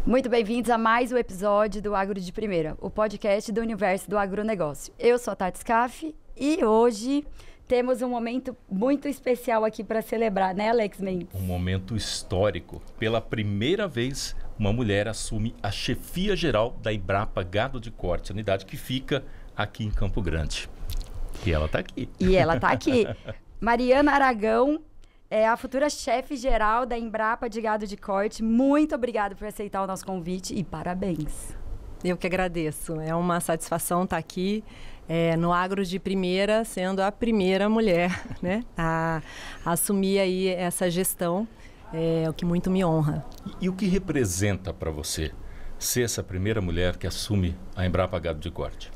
Muito bem-vindos a mais um episódio do Agro de Primeira, o podcast do universo do agronegócio. Eu sou a Tati Scaff e hoje temos um momento muito especial aqui para celebrar, né, Alex Mendes? Um momento histórico. Pela primeira vez, uma mulher assume a chefia geral da Embrapa Gado de Corte, unidade que fica aqui em Campo Grande. E ela está aqui. Mariana Aragão é a futura chefe geral da Embrapa de Gado de Corte. Muito obrigada por aceitar o nosso convite e parabéns. Eu que agradeço. É uma satisfação estar aqui no Agro de Primeira, sendo a primeira mulher, né, a assumir aí essa gestão, o que muito me honra. E o que representa para você ser essa primeira mulher que assume a Embrapa Gado de Corte?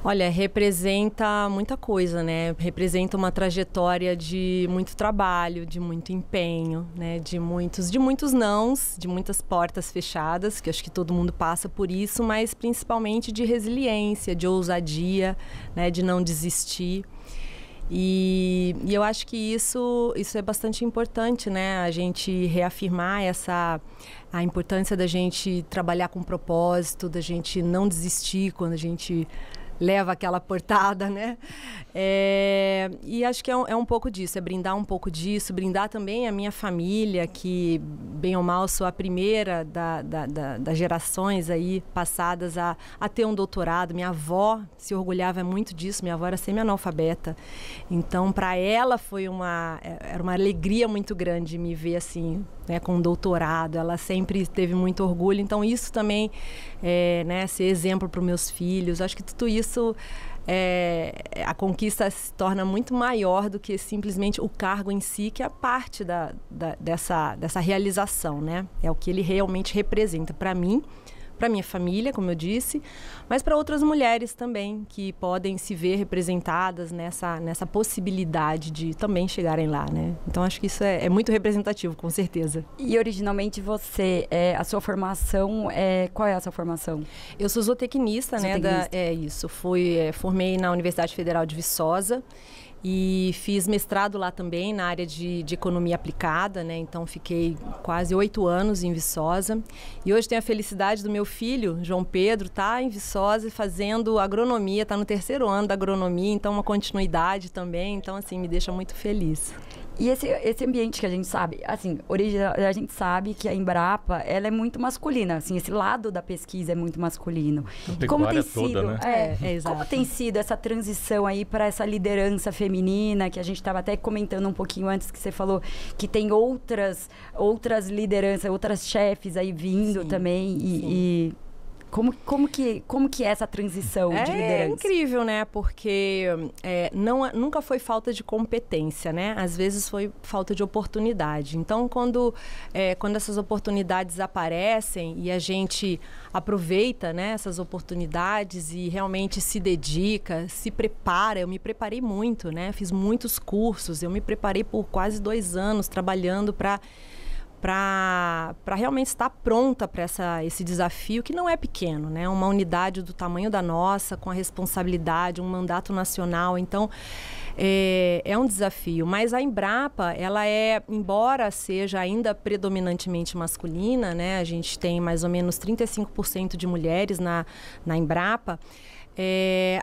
Olha, representa muita coisa, né? Representa uma trajetória de muito trabalho, de muito empenho, né? De muitos nãos, de muitas portas fechadas, que acho que todo mundo passa por isso, mas principalmente de resiliência, de ousadia, né? De não desistir. E eu acho que isso é bastante importante, né? A gente reafirmar a importância da gente trabalhar com propósito, da gente não desistir quando a gente leva aquela portada, né? E acho que é um pouco disso, é brindar um pouco disso, brindar também a minha família, que bem ou mal sou a primeira das gerações aí passadas a ter um doutorado. Minha avó se orgulhava muito disso, minha avó era semi-analfabeta. Então, para ela era uma alegria muito grande me ver assim, né, com um doutorado. Ela sempre teve muito orgulho. Então, isso também, né, ser exemplo para os meus filhos. Acho que tudo isso, a conquista se torna muito maior do que simplesmente o cargo em si, que é parte dessa realização, né? É o que ele realmente representa para mim, para minha família, como eu disse, mas para outras mulheres também, que podem se ver representadas nessa possibilidade de também chegarem lá, né? Então, acho que isso é muito representativo, com certeza. E, originalmente, a sua formação, qual é a sua formação? Eu sou zootecnista, né? Formei na Universidade Federal de Viçosa, e fiz mestrado lá também na área de economia aplicada, né? Então fiquei quase 8 anos em Viçosa. E hoje tenho a felicidade do meu filho, João Pedro, tá em Viçosa fazendo agronomia, está no 3º ano da agronomia, então uma continuidade também. Então, assim, me deixa muito feliz. E esse ambiente que a gente sabe, assim, a gente sabe que a Embrapa, ela é muito masculina, assim, esse lado da pesquisa é muito masculino. Como tem sido, toda, né? Como tem sido essa transição aí para essa liderança feminina, que a gente estava até comentando um pouquinho antes, que você falou que tem outras lideranças, outras chefes aí vindo. Sim, também, e como que é essa transição de liderança? É incrível, né? Porque nunca foi falta de competência, né? Às vezes foi falta de oportunidade. Então, quando essas oportunidades aparecem e a gente aproveita, né, essas oportunidades e realmente se dedica, se prepara. Eu me preparei muito, né? Fiz muitos cursos. Eu me preparei por quase 2 anos trabalhando para realmente estar pronta para esse desafio, que não é pequeno, né? Uma unidade do tamanho da nossa, com a responsabilidade, um mandato nacional. Então, é um desafio. Mas a Embrapa, ela embora seja ainda predominantemente masculina, né? A gente tem mais ou menos 35% de mulheres na Embrapa.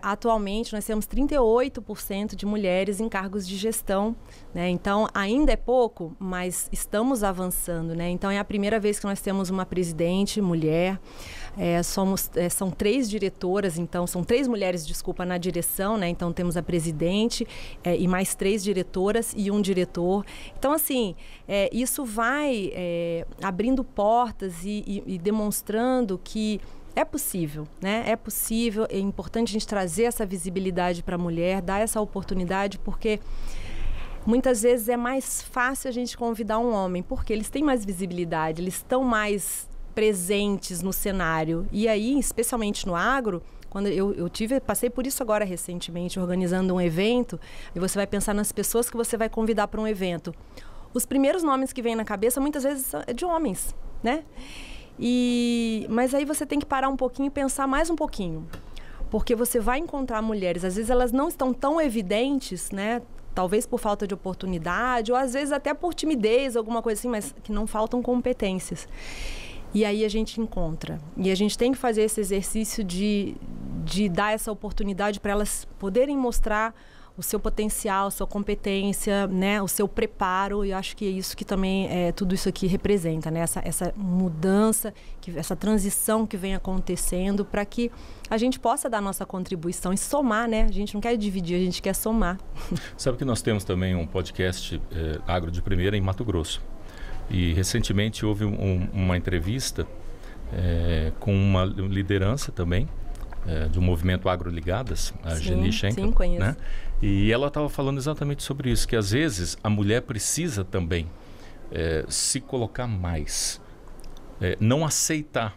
Atualmente nós temos 38% de mulheres em cargos de gestão, né? Então ainda é pouco, mas estamos avançando, né? Então é a primeira vez que nós temos uma presidente mulher. São 3 diretoras, então são 3 mulheres, desculpa, na direção, né? Então temos a presidente e mais 3 diretoras e um diretor. Então, assim, isso vai abrindo portas e demonstrando que é possível, né? É possível, é importante a gente trazer essa visibilidade para a mulher, dar essa oportunidade, porque muitas vezes é mais fácil a gente convidar um homem, porque eles têm mais visibilidade, eles estão mais presentes no cenário. E aí, especialmente no agro, quando passei por isso agora recentemente, organizando um evento, e você vai pensar nas pessoas que você vai convidar para um evento. Os primeiros nomes que vêm na cabeça, muitas vezes, são de homens, né? Mas aí você tem que parar um pouquinho e pensar mais um pouquinho. Porque você vai encontrar mulheres, às vezes elas não estão tão evidentes, né? Talvez por falta de oportunidade, ou às vezes até por timidez, alguma coisa assim, mas que não faltam competências. E aí a gente encontra. E a gente tem que fazer esse exercício de dar essa oportunidade para elas poderem mostrar o seu potencial, a sua competência, né? O seu preparo. E eu acho que é isso que também tudo isso aqui representa, né? Essa mudança, essa transição que vem acontecendo para que a gente possa dar nossa contribuição e somar, né? A gente não quer dividir, a gente quer somar. Sabe que nós temos também um podcast Agro de Primeira em Mato Grosso. E recentemente houve uma entrevista com uma liderança também do movimento Agroligadas, a Geni Schenkel. Sim, conheço. Né? E ela estava falando exatamente sobre isso, que às vezes a mulher precisa também se colocar mais, não aceitar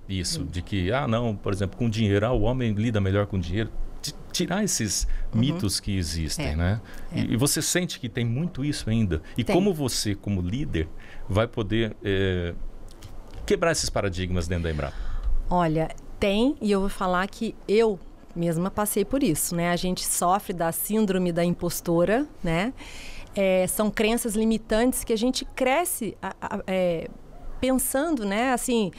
isso, de que, não, por exemplo, com dinheiro, o homem lida melhor com dinheiro. Tirar esses mitos que existem, né? E você sente que tem muito isso ainda. E como você, como líder, vai poder quebrar esses paradigmas dentro da Embrapa? Olha, tem, e eu vou falar que eu mesma passei por isso, né? A gente sofre da síndrome da impostora, né? São crenças limitantes que a gente cresce pensando, né? Assim,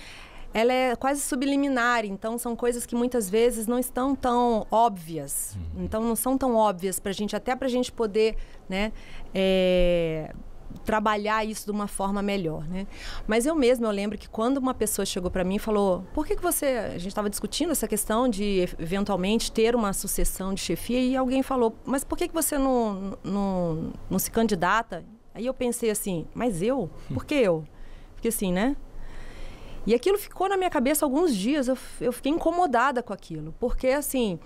ela é quase subliminar, então são coisas que muitas vezes não estão tão óbvias. Então não são tão óbvias para a gente, até para a gente poder, né, trabalhar isso de uma forma melhor, né? Mas eu lembro que quando uma pessoa chegou para mim e falou, por que você... A gente estava discutindo essa questão de eventualmente ter uma sucessão de chefia e alguém falou, mas por que você não se candidata? Aí eu pensei assim, mas eu? Por que eu? Porque assim, né? E aquilo ficou na minha cabeça alguns dias, eu fiquei incomodada com aquilo. Porque, assim,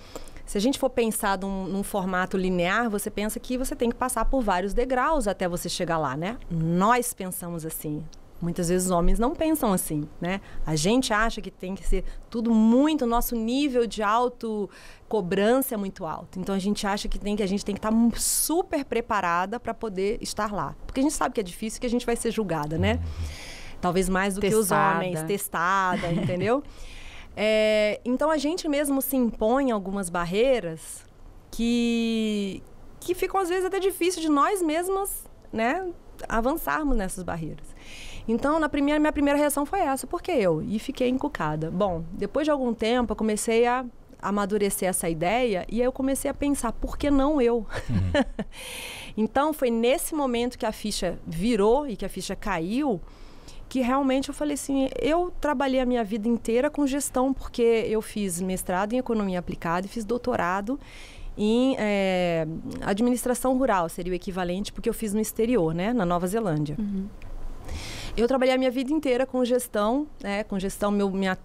se a gente for pensar num formato linear, você pensa que você tem que passar por vários degraus até você chegar lá, né? Nós pensamos assim. Muitas vezes os homens não pensam assim, né? A gente acha que tem que ser tudo muito, nosso nível de autocobrança é muito alto. Então, a gente acha que a gente tem que estar super preparada para poder estar lá. Porque a gente sabe que é difícil, que a gente vai ser julgada, né? Talvez mais do que os homens, testada, entendeu? Então, a gente mesmo se impõe algumas barreiras que ficam, às vezes, até difícil de nós mesmas, né, avançarmos nessas barreiras. Então, minha primeira reação foi essa, por que eu? E fiquei encucada. Bom, depois de algum tempo, eu comecei a amadurecer essa ideia e aí eu comecei a pensar, por que não eu? Então, foi nesse momento que a ficha virou e que a ficha caiu, que realmente eu falei assim, eu trabalhei a minha vida inteira com gestão, porque eu fiz mestrado em economia aplicada e fiz doutorado em administração rural, seria o equivalente, porque eu fiz no exterior, né, na Nova Zelândia. Eu trabalhei a minha vida inteira com gestão, minha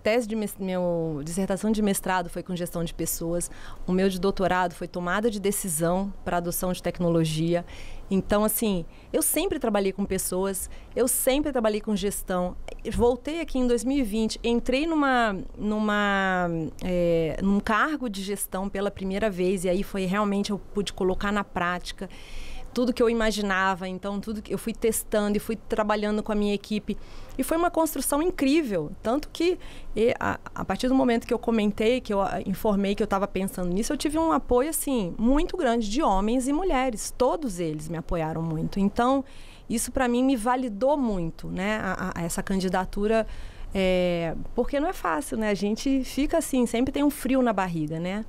dissertação de mestrado foi com gestão de pessoas, o meu de doutorado foi tomada de decisão para adoção de tecnologia. Então, assim, eu sempre trabalhei com pessoas, eu sempre trabalhei com gestão. Voltei aqui em 2020, entrei num cargo de gestão pela primeira vez, e aí foi realmente, eu pude colocar na prática tudo que eu imaginava, então tudo que eu fui testando e fui trabalhando com a minha equipe. E foi uma construção incrível, tanto que a partir do momento que eu comentei, que eu informei que eu estava pensando nisso, eu tive um apoio assim muito grande de homens e mulheres, todos eles me apoiaram muito. Então, isso para mim me validou muito, né, essa candidatura, porque não é fácil, né? A gente fica assim, sempre tem um frio na barriga, né?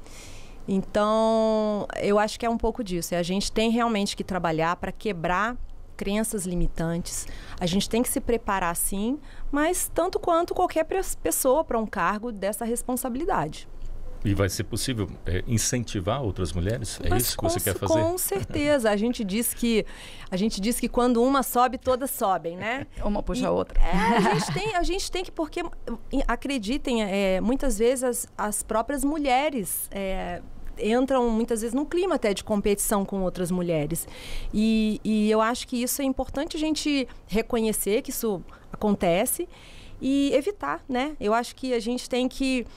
Então, eu acho que é um pouco disso. A gente tem realmente que trabalhar para quebrar crenças limitantes. A gente tem que se preparar, sim, mas tanto quanto qualquer pessoa para um cargo dessa responsabilidade. E vai ser possível incentivar outras mulheres? É isso que você quer fazer? Com certeza. A gente diz que quando uma sobe, todas sobem, né? Uma puxa a outra. A gente tem que, porque, acreditem, muitas vezes as próprias mulheres entram muitas vezes num clima até de competição com outras mulheres. E eu acho que isso é importante a gente reconhecer que isso acontece e evitar, né? Eu acho que a gente tem que,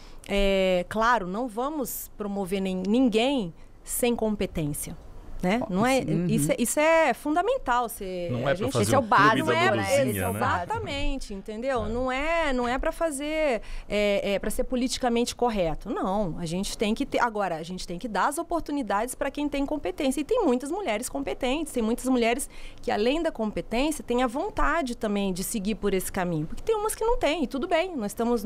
claro, não vamos promover ninguém sem competência. Né? Não é, isso é fundamental. Não é para fazer esse é o básico, né? Exatamente, entendeu? Não é para fazer, para ser politicamente correto. Não, a gente tem que ter. Agora, a gente tem que dar as oportunidades para quem tem competência. E tem muitas mulheres competentes, tem muitas mulheres que, além da competência, têm a vontade também de seguir por esse caminho. Porque tem umas que não têm, e tudo bem. Nós estamos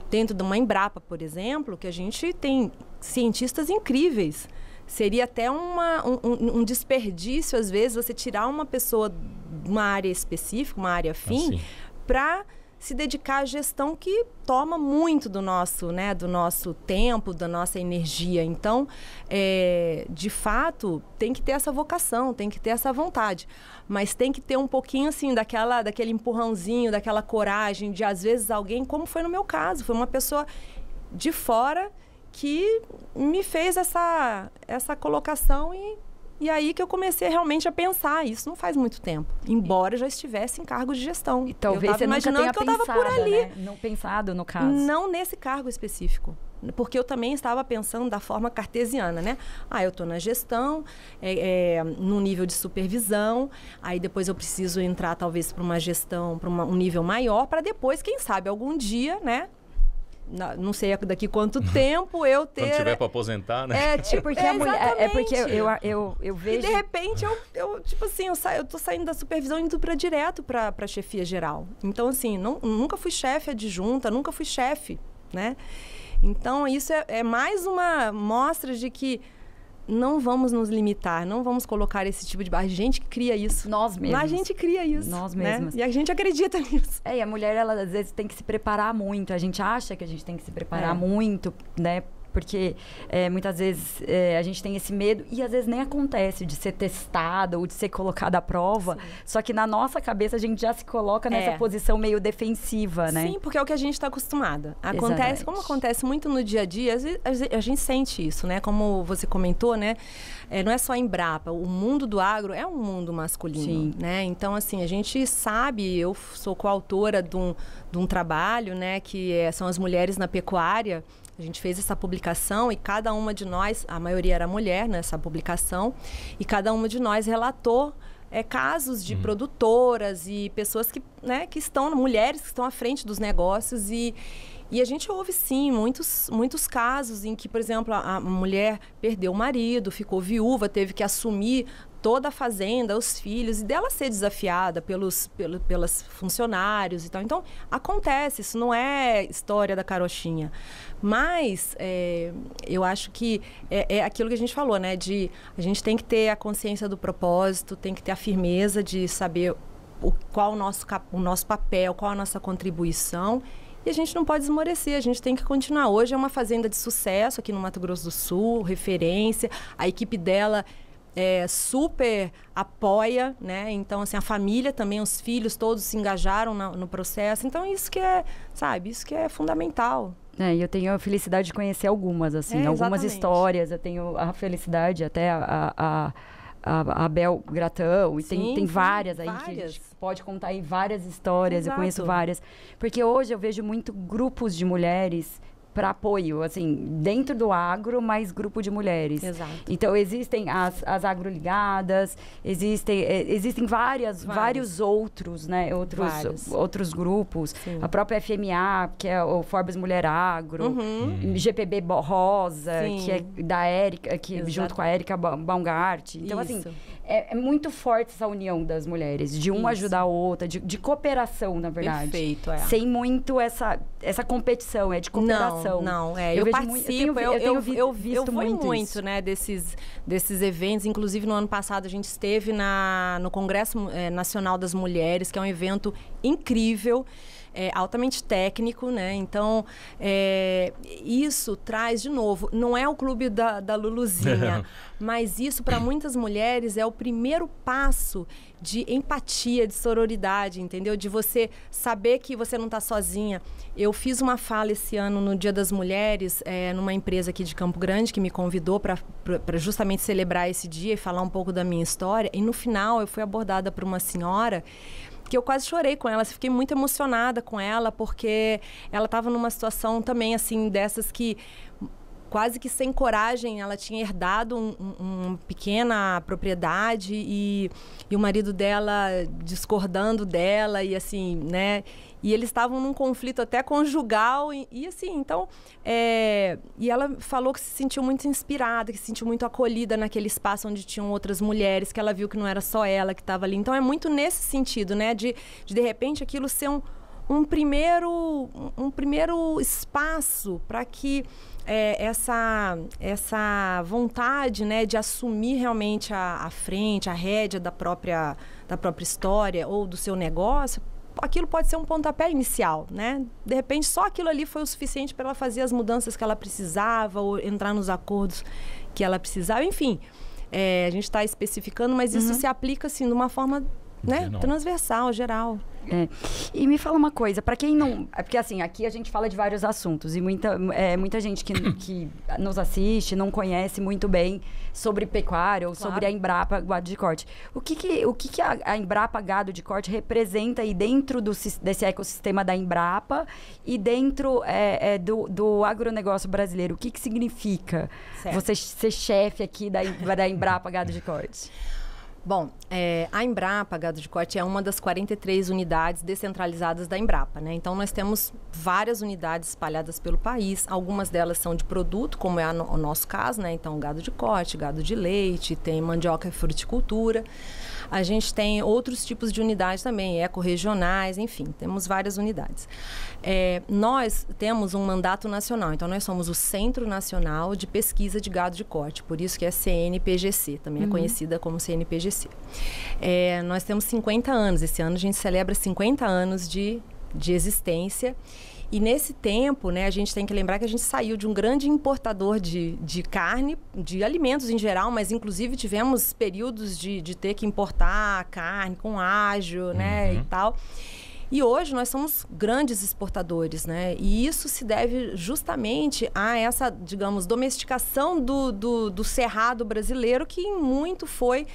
dentro de uma Embrapa, por exemplo, que a gente tem cientistas incríveis. Seria até um desperdício, às vezes, você tirar uma pessoa de uma área específica, uma área afim, para se dedicar à gestão que toma muito do nosso tempo, da nossa energia. Então, de fato, tem que ter essa vocação, tem que ter essa vontade. Mas tem que ter um pouquinho, assim, daquele empurrãozinho, daquela coragem de, às vezes, alguém, como foi no meu caso, foi uma pessoa de fora que me fez essa colocação e aí que eu comecei realmente a pensar. Isso não faz muito tempo, embora eu já estivesse em cargo de gestão. E talvez você nunca tenha pensado, por ali. Né? Não pensado no caso. Não nesse cargo específico. Porque eu também estava pensando da forma cartesiana, né? Eu estou na gestão, num nível de supervisão, aí depois eu preciso entrar talvez para uma gestão, para um nível maior, para depois, quem sabe, algum dia, né? Não sei daqui quanto tempo eu ter... Quando tiver para aposentar, né? Porque a mulher... porque eu vejo... E de repente, eu tipo assim, eu tô saindo da supervisão e indo direto para a chefia geral. Então, assim, nunca fui chefe adjunta, nunca fui chefe, né? Então, isso é mais uma mostra de que não vamos nos limitar, não vamos colocar esse tipo de... A gente cria isso. Nós mesmos. A gente cria isso. Nós mesmos. Né? E a gente acredita nisso. E a mulher, ela às vezes tem que se preparar muito. A gente acha que a gente tem que se preparar muito, né? Porque muitas vezes a gente tem esse medo e às vezes nem acontece de ser testada ou de ser colocada à prova. Sim. Só que na nossa cabeça a gente já se coloca nessa posição meio defensiva, né? Sim, porque é o que a gente está acostumada. Como acontece muito no dia a dia, às vezes a gente sente isso, né? Como você comentou, né? Não é só a Embrapa, o mundo do agro é um mundo masculino. Sim. Né? Então, assim, a gente sabe, eu sou coautora de um trabalho, né? Que são as mulheres na pecuária. A gente fez essa publicação e cada uma de nós, a maioria era mulher nessa publicação, e cada uma de nós relatou casos de produtoras e pessoas que estão, mulheres que estão à frente dos negócios e a gente ouve, sim, muitos casos em que, por exemplo, a mulher perdeu o marido, ficou viúva, teve que assumir toda a fazenda, os filhos, e dela ser desafiada pelos funcionários e tal. Então, acontece, isso não é história da carochinha. Mas eu acho que é aquilo que a gente falou, né? A gente tem que ter a consciência do propósito, tem que ter a firmeza de saber qual o nosso papel, qual a nossa contribuição. E a gente não pode esmorecer, a gente tem que continuar. Hoje é uma fazenda de sucesso aqui no Mato Grosso do Sul, referência. A equipe dela super apoia, né? Então, assim, a família também, os filhos todos se engajaram no processo. Então, isso que é fundamental. E eu tenho a felicidade de conhecer algumas, assim, algumas histórias. Eu tenho a felicidade, até a Bel Gratão, e tem várias aí que a gente pode contar aí várias histórias. Exato. Eu conheço várias. Porque hoje eu vejo muito grupos de mulheres para apoio, assim, dentro do agro, mas grupo de mulheres. Exato. Então, existem as agroligadas, existem vários outros, né? Outros grupos. Sim. A própria FMA, que é o Forbes Mulher Agro, GPB Rosa, sim, que é da Érica, junto com a Érica Baumgart. Então, assim, é muito forte essa união das mulheres, de uma ajudar a outra, de cooperação, na verdade. Perfeito, sem muito essa competição, é de cooperação. Não, eu participo, eu fui muito, né, desses eventos. Inclusive, no ano passado, a gente esteve no Congresso Nacional das Mulheres, que é um evento incrível, altamente técnico, né? Então, isso traz, de novo, não é o clube da Luluzinha, mas isso, para muitas mulheres, é o primeiro passo de empatia, de sororidade, entendeu? De você saber que você não está sozinha. Eu fiz uma fala esse ano no Dia das Mulheres, numa empresa aqui de Campo Grande, que me convidou para justamente celebrar esse dia e falar um pouco da minha história. E no final, eu fui abordada por uma senhora que eu quase chorei com ela, fiquei muito emocionada com ela, porque ela estava numa situação também, assim, dessas que quase que sem coragem, ela tinha herdado uma pequena propriedade e o marido dela discordando dela e assim, né? E eles estavam num conflito até conjugal e assim, então... e ela falou que se sentiu muito inspirada, que se sentiu muito acolhida naquele espaço onde tinham outras mulheres, que ela viu que não era só ela que estava ali. Então, é muito nesse sentido, né? De repente, aquilo ser um primeiro espaço para que essa vontade, né, de assumir realmente a frente, a rédea da própria história ou do seu negócio, aquilo pode ser um pontapé inicial, né? De repente, só aquilo ali foi o suficiente para ela fazer as mudanças que ela precisava ou entrar nos acordos que ela precisava. Enfim, a gente está especificando, mas isso se aplica, assim, de uma forma, né, transversal, geral. E me fala uma coisa, para quem não... Porque assim, aqui a gente fala de vários assuntos e muita gente que nos assiste não conhece muito bem sobre pecuária ou sobre a Embrapa Gado de Corte. O que a Embrapa Gado de Corte representa aí dentro desse ecossistema da Embrapa e dentro do agronegócio brasileiro? O que significa você ser chefe aqui da Embrapa Gado de Corte? Bom, a Embrapa Gado de Corte é uma das 43 unidades descentralizadas da Embrapa, né? Então, nós temos várias unidades espalhadas pelo país. Algumas delas são de produto, como é o nosso caso, né? Então, gado de corte, gado de leite, tem mandioca e fruticultura. A gente tem outros tipos de unidades também, ecorregionais, enfim, temos várias unidades. Nós temos um mandato nacional, então nós somos o Centro Nacional de Pesquisa de Gado de Corte, por isso que é CNPGC, também é conhecida como CNPGC. Nós temos 50 anos, esse ano a gente celebra 50 anos de existência. E nesse tempo, né, a gente tem que lembrar que a gente saiu de um grande importador de carne, de alimentos em geral, mas inclusive tivemos períodos de ter que importar carne com ágio, né, e tal. E hoje nós somos grandes exportadores, né? E isso se deve justamente a essa, digamos, domesticação do cerrado brasileiro, que muito foi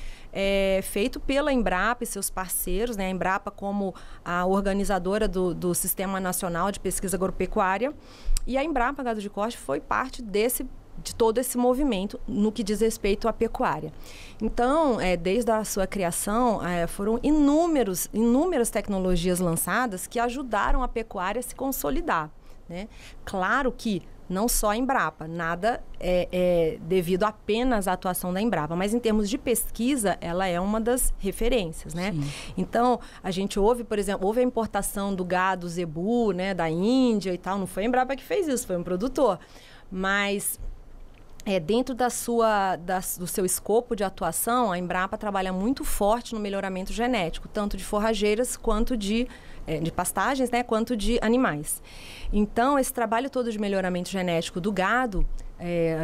feito pela Embrapa e seus parceiros, né? A Embrapa como a organizadora do Sistema Nacional de Pesquisa Agropecuária. E a Embrapa Gado de Corte foi parte de todo esse movimento no que diz respeito à pecuária. Então, desde a sua criação, foram inúmeras tecnologias lançadas que ajudaram a pecuária a se consolidar, né? Claro que não só a Embrapa, nada é devido apenas à atuação da Embrapa, mas em termos de pesquisa, ela é uma das referências, né? Sim. Então, a gente por exemplo, houve a importação do gado zebu, né, da Índia e tal, não foi a Embrapa que fez isso, foi um produtor, mas... dentro do seu escopo de atuação, a Embrapa trabalha muito forte no melhoramento genético, tanto de forrageiras quanto de pastagens, né, quanto de animais. Então, esse trabalho todo de melhoramento genético do gado,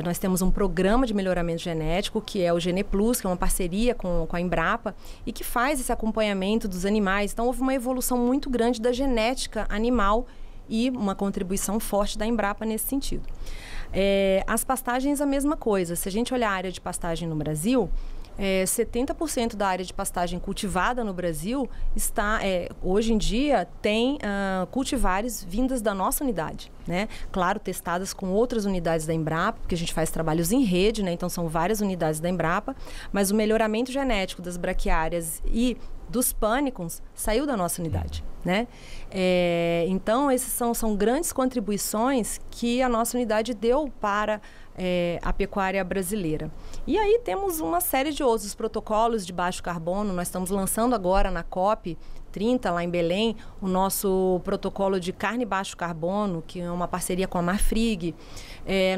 nós temos um programa de melhoramento genético, que é o Gene Plus, que é uma parceria com a Embrapa, e que faz esse acompanhamento dos animais. Então, houve uma evolução muito grande da genética animal e uma contribuição forte da Embrapa nesse sentido. As pastagens, a mesma coisa. Se a gente olhar a área de pastagem no Brasil, 70% da área de pastagem cultivada no Brasil hoje em dia tem cultivares vindas da nossa unidade, né? Claro, testadas com outras unidades da Embrapa, porque a gente faz trabalhos em rede, né? Então são várias unidades da Embrapa, mas o melhoramento genético das braquiárias e dos pânicons saiu da nossa unidade, né? Então, essas são grandes contribuições que a nossa unidade deu para a pecuária brasileira. E aí temos uma série de outros protocolos de baixo carbono. Nós estamos lançando agora na COP 30, lá em Belém, o nosso protocolo de carne baixo carbono, que é uma parceria com a Marfrig.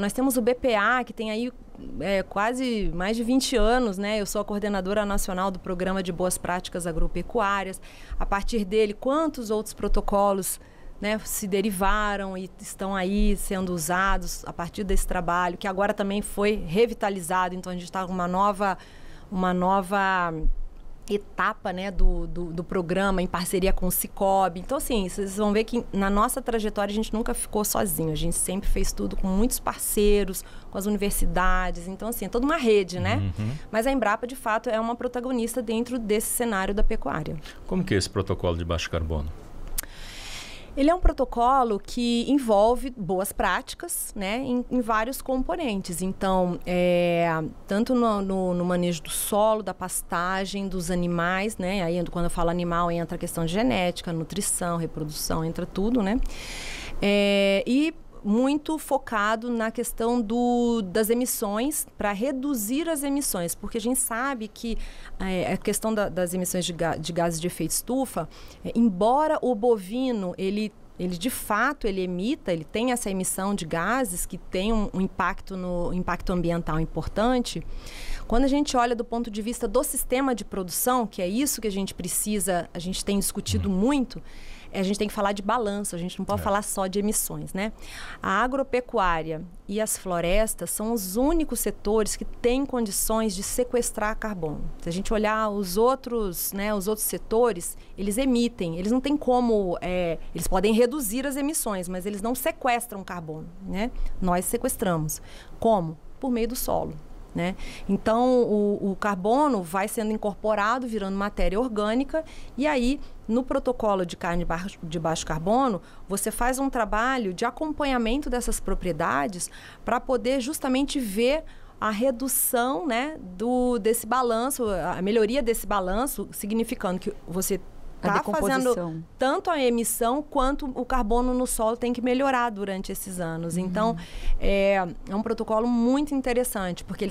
Nós temos o BPA, que tem aí quase mais de 20 anos, né? Eu sou a coordenadora nacional do Programa de Boas Práticas Agropecuárias. A partir dele, quantos outros protocolos, né, se derivaram e estão aí sendo usados a partir desse trabalho, que agora também foi revitalizado. Então, a gente está com uma nova etapa, né, do programa em parceria com o Cicobi. Então, assim, vocês vão ver que na nossa trajetória a gente nunca ficou sozinho. A gente sempre fez tudo com muitos parceiros, com as universidades. Então, assim, é toda uma rede, né? Mas a Embrapa, de fato, é uma protagonista dentro desse cenário da pecuária. Como que é esse protocolo de baixo carbono? Ele é um protocolo que envolve boas práticas, né, em vários componentes. Então, tanto no manejo do solo, da pastagem, dos animais, né, aí quando eu falo animal entra a questão de genética, nutrição, reprodução, entra tudo, né, e muito focado na questão das emissões, para reduzir as emissões, porque a gente sabe que a questão das emissões de gases de efeito estufa, embora o bovino, ele de fato, ele tem essa emissão de gases que tem um impacto ambiental importante. Quando a gente olha do ponto de vista do sistema de produção, que é isso que a gente tem discutido muito, a gente tem que falar de balanço, a gente não pode falar só de emissões, né? A agropecuária e as florestas são os únicos setores que têm condições de sequestrar carbono. Se a gente olhar os outros setores, eles emitem, eles não têm como, eles podem reduzir as emissões, mas eles não sequestram carbono, né? Nós sequestramos. Como? Por meio do solo. Né? Então, o carbono vai sendo incorporado, virando matéria orgânica, e aí, no protocolo de carne de baixo carbono, você faz um trabalho de acompanhamento dessas propriedades para poder justamente ver a redução, né, desse balanço, a melhoria desse balanço, significando que você está fazendo tanto a emissão quanto o carbono no solo tem que melhorar durante esses anos. Então, é um protocolo muito interessante, porque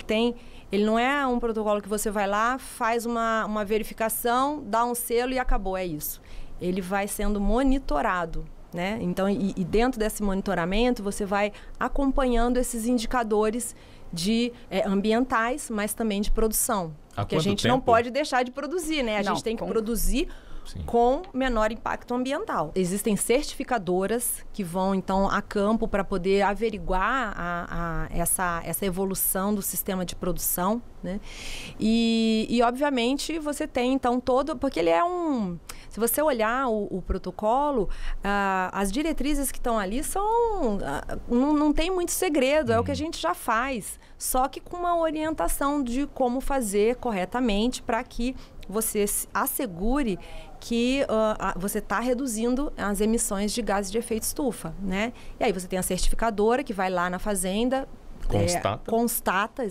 ele não é um protocolo que você vai lá, faz uma verificação, dá um selo e acabou, é isso. Ele vai sendo monitorado, né? Então, e dentro desse monitoramento, você vai acompanhando esses indicadores ambientais, mas também de produção. Porque a gente não pode deixar de produzir, né? A gente tem que produzir com menor impacto ambiental. Existem certificadoras que vão, então, a campo para poder averiguar essa evolução do sistema de produção, né? E, obviamente, você tem, então, porque ele é se você olhar o protocolo, as diretrizes que estão ali não tem muito segredo, é o que a gente já faz, só que com uma orientação de como fazer corretamente para que você assegure que você está reduzindo as emissões de gases de efeito estufa, né? E aí você tem a certificadora que vai lá na fazenda, constata,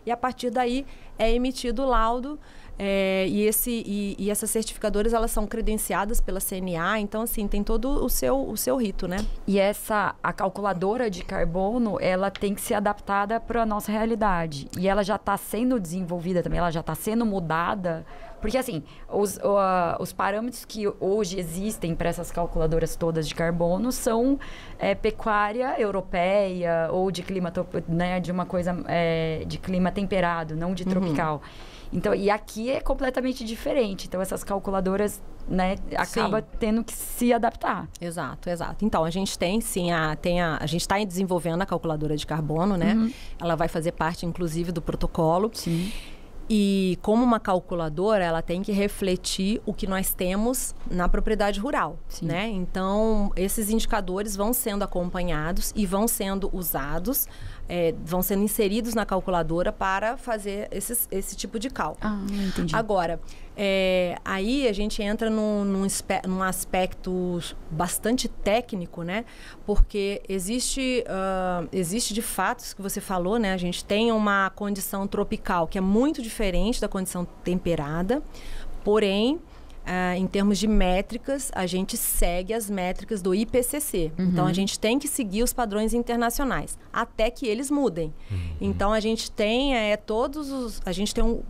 e a partir daí é emitido o laudo. E essas certificadoras, elas são credenciadas pela CNA, então, assim, tem todo o seu rito, né? E a calculadora de carbono, ela tem que ser adaptada para a nossa realidade. E ela já está sendo desenvolvida também, ela já está sendo mudada. Porque, assim, os parâmetros que hoje existem para essas calculadoras todas de carbono são pecuária europeia ou de clima, né, de uma coisa de clima temperado, não de tropical. Então, e aqui é completamente diferente. Então, essas calculadoras, né, acaba tendo que se adaptar. Exato. Então, a gente tem, sim, a gente está desenvolvendo a calculadora de carbono, né? Ela vai fazer parte, inclusive, do protocolo. Sim. E como uma calculadora, ela tem que refletir o que nós temos na propriedade rural, né? Então, esses indicadores vão sendo acompanhados e vão sendo usados, vão sendo inseridos na calculadora para fazer esse tipo de cálculo. Entendi. Agora, aí a gente entra num aspecto bastante técnico, né? Porque existe de fato, isso que você falou, né? A gente tem uma condição tropical que é muito diferente da condição temperada, porém, em termos de métricas, a gente segue as métricas do IPCC. Então, a gente tem que seguir os padrões internacionais, até que eles mudem. Então, a gente tem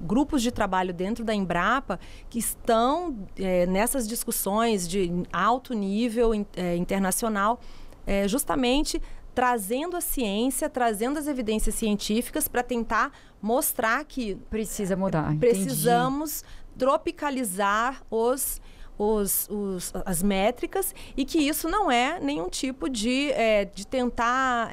grupos de trabalho dentro da Embrapa que estão nessas discussões de alto nível internacional, justamente trazendo a ciência, trazendo as evidências científicas para tentar mostrar que precisa mudar. Precisamos tropicalizar as métricas e que isso não é nenhum tipo de tentar,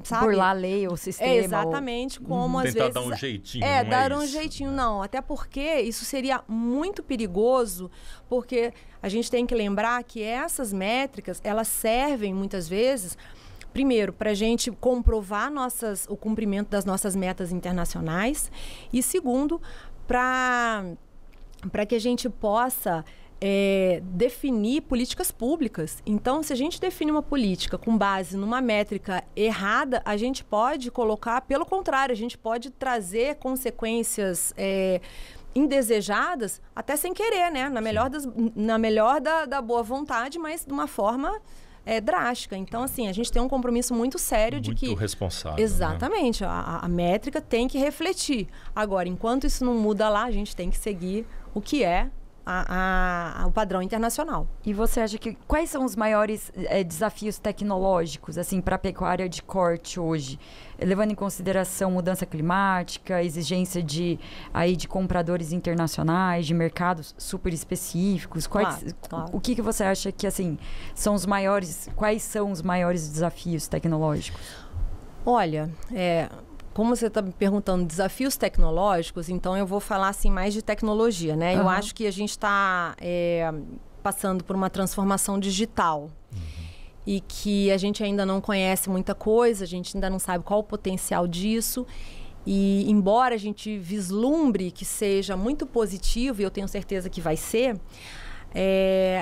sabe? Burlar a lei ou o sistema. Exatamente, como às vezes... Tentar dar um jeitinho, dar um jeitinho, não. Até porque isso seria muito perigoso, porque a gente tem que lembrar que essas métricas, elas servem muitas vezes... Primeiro, para a gente comprovar o cumprimento das nossas metas internacionais. E segundo, para que a gente possa definir políticas públicas. Então, se a gente define uma política com base numa métrica errada, a gente pode colocar, pelo contrário, a gente pode trazer consequências indesejadas, até sem querer, né? Na melhor da boa vontade, mas de uma forma drástica. Então, assim, a gente tem um compromisso muito sério de que... Muito responsável. Exatamente. Né? A métrica tem que refletir. Agora, enquanto isso não muda lá, a gente tem que seguir o que é o padrão internacional. E você acha que quais são os maiores desafios tecnológicos assim para a pecuária de corte hoje, levando em consideração mudança climática, exigência de compradores internacionais, de mercados super específicos? Claro. O que você acha que assim são os maiores? Quais são os maiores desafios tecnológicos? Olha, como você está me perguntando desafios tecnológicos, então eu vou falar assim mais de tecnologia, né? Eu acho que a gente está passando por uma transformação digital e que a gente ainda não conhece muita coisa, a gente ainda não sabe qual o potencial disso. E embora a gente vislumbre que seja muito positivo, e eu tenho certeza que vai ser,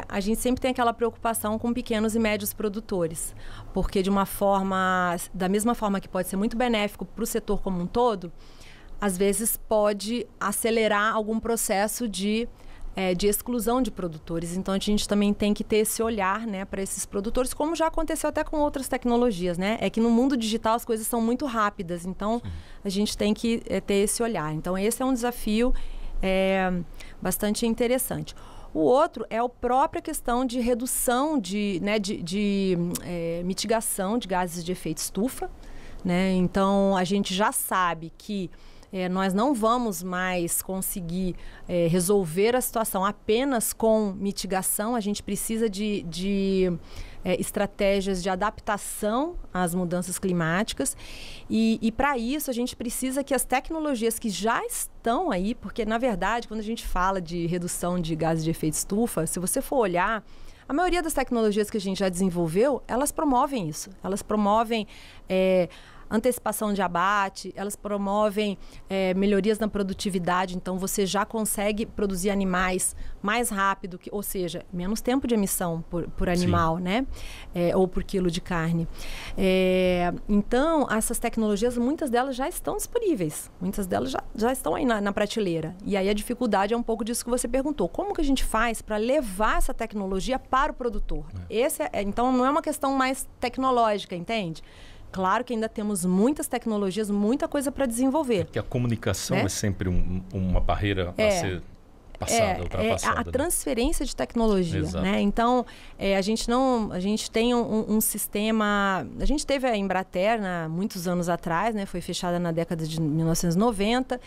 a gente sempre tem aquela preocupação com pequenos e médios produtores, porque da mesma forma que pode ser muito benéfico para o setor como um todo, às vezes pode acelerar algum processo de exclusão de produtores. Então a gente também tem que ter esse olhar, né, para esses produtores, como já aconteceu até com outras tecnologias, né? É que no mundo digital as coisas são muito rápidas, então a gente tem que ter esse olhar. Então esse é um desafio bastante interessante. O outro é a própria questão de redução, de mitigação de gases de efeito estufa, né? Então, a gente já sabe que nós não vamos mais conseguir resolver a situação apenas com mitigação. A gente precisa de estratégias de adaptação às mudanças climáticas. E para isso, a gente precisa que as tecnologias que já estão aí, porque, na verdade, quando a gente fala de redução de gases de efeito estufa, se você for olhar, a maioria das tecnologias que a gente já desenvolveu, elas promovem isso. Elas promovem antecipação de abate, elas promovem melhorias na produtividade, então você já consegue produzir animais mais rápido, ou seja, menos tempo de emissão por animal, né? Ou por quilo de carne. Então, essas tecnologias, muitas delas já estão disponíveis, muitas delas já estão aí na prateleira. E aí a dificuldade é um pouco disso que você perguntou. Como que a gente faz para levar essa tecnologia para o produtor? Então, não é uma questão mais tecnológica, entende? Claro que ainda temos muitas tecnologias, muita coisa para desenvolver. Porque a comunicação é sempre uma barreira a ser passada, ultrapassada. A transferência de tecnologia, né? Então, a gente tem um sistema... A gente teve a Embrater muitos anos atrás, né? Foi fechada na década de 1990.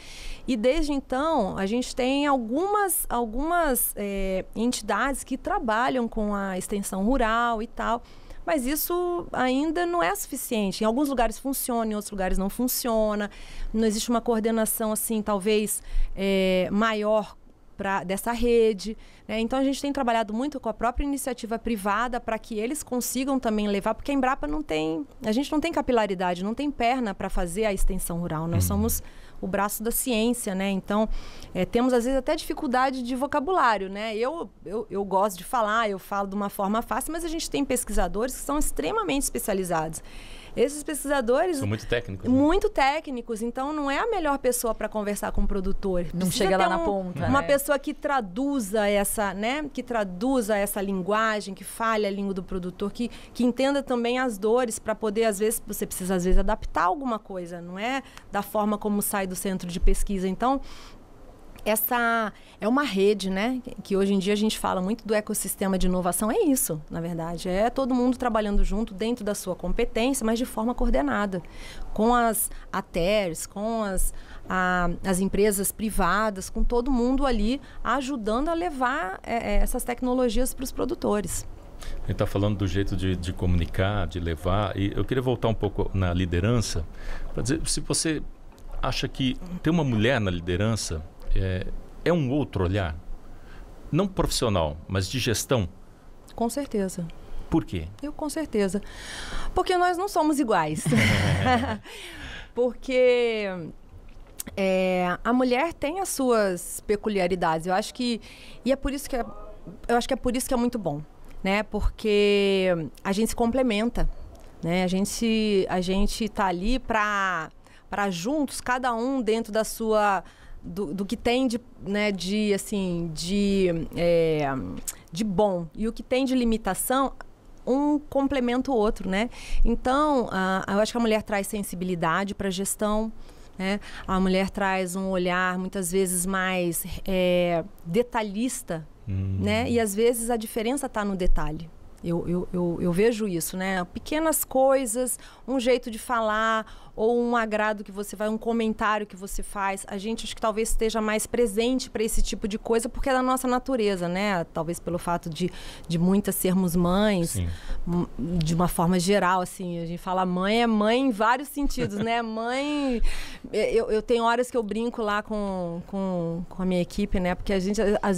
E desde então, a gente tem algumas entidades que trabalham com a extensão rural e tal. Mas isso ainda não é suficiente. Em alguns lugares funciona, em outros lugares não funciona. Não existe uma coordenação, assim, talvez maior dessa rede, né? Então, a gente tem trabalhado muito com a própria iniciativa privada para que eles consigam também levar, porque a Embrapa a gente não tem capilaridade, não tem perna para fazer a extensão rural. Nós somos o braço da ciência, né? Então, temos às vezes até dificuldade de vocabulário, né? Eu gosto de falar, eu falo de uma forma fácil, mas a gente tem pesquisadores que são extremamente especializados. Esses pesquisadores... São muito técnicos. Muito técnicos. Então, não é a melhor pessoa para conversar com o produtor. Não chega lá na ponta. Uma pessoa que traduza essa, né? Que traduza essa linguagem, que fale a língua do produtor, que entenda também as dores para poder, às vezes, você precisa, às vezes, adaptar alguma coisa. Não é da forma como sai do centro de pesquisa. Então, essa é uma rede, né? Que hoje em dia a gente fala muito do ecossistema de inovação. É isso, na verdade. É todo mundo trabalhando junto dentro da sua competência, mas de forma coordenada. Com as ATERs, com as empresas privadas, com todo mundo ali ajudando a levar essas tecnologias para os produtores. A gente está falando do jeito de comunicar, de levar. E eu queria voltar um pouco na liderança, para dizer, se você acha que ter uma mulher na liderança é um outro olhar, não profissional, mas de gestão? Com certeza. Por quê? Com certeza. Porque nós não somos iguais. Porque a mulher tem as suas peculiaridades. Eu acho que... E é por isso que eu acho que é por isso que é muito bom, né? Porque a gente se complementa, né? A gente tá ali para juntos, cada um dentro da sua... Do que tem de bom e o que tem de limitação, um complementa o outro, né? Então, eu acho que a mulher traz sensibilidade para a gestão, né? A mulher traz um olhar muitas vezes mais detalhista, né? E às vezes a diferença está no detalhe. Eu vejo isso, né? Pequenas coisas, um jeito de falar, ou um agrado que você vai, um comentário que você faz. A gente acho que talvez esteja mais presente para esse tipo de coisa, porque é da nossa natureza, né? Talvez pelo fato de muitas sermos mães, de uma forma geral, assim. A gente fala mãe, é mãe em vários sentidos, né? Mãe... Eu tenho horas que eu brinco lá com a minha equipe, né? Porque às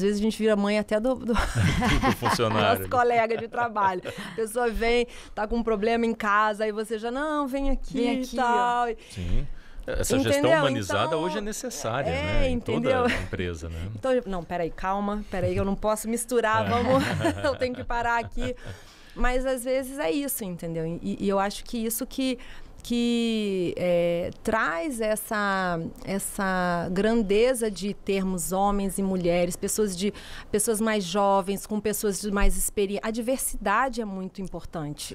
vezes a gente vira mãe até do funcionário. Nosso colega de trabalho. A pessoa vem, tá com um problema em casa, aí você já, não, vem aqui e tal. Sim. Essa gestão humanizada então, hoje é necessária, né? Em toda a empresa, né? Então, não, peraí, calma, eu não posso misturar, eu tenho que parar aqui. Mas às vezes é isso, entendeu? E eu acho que isso que traz essa grandeza de termos homens e mulheres, pessoas mais jovens, com pessoas mais experientes. A diversidade é muito importante.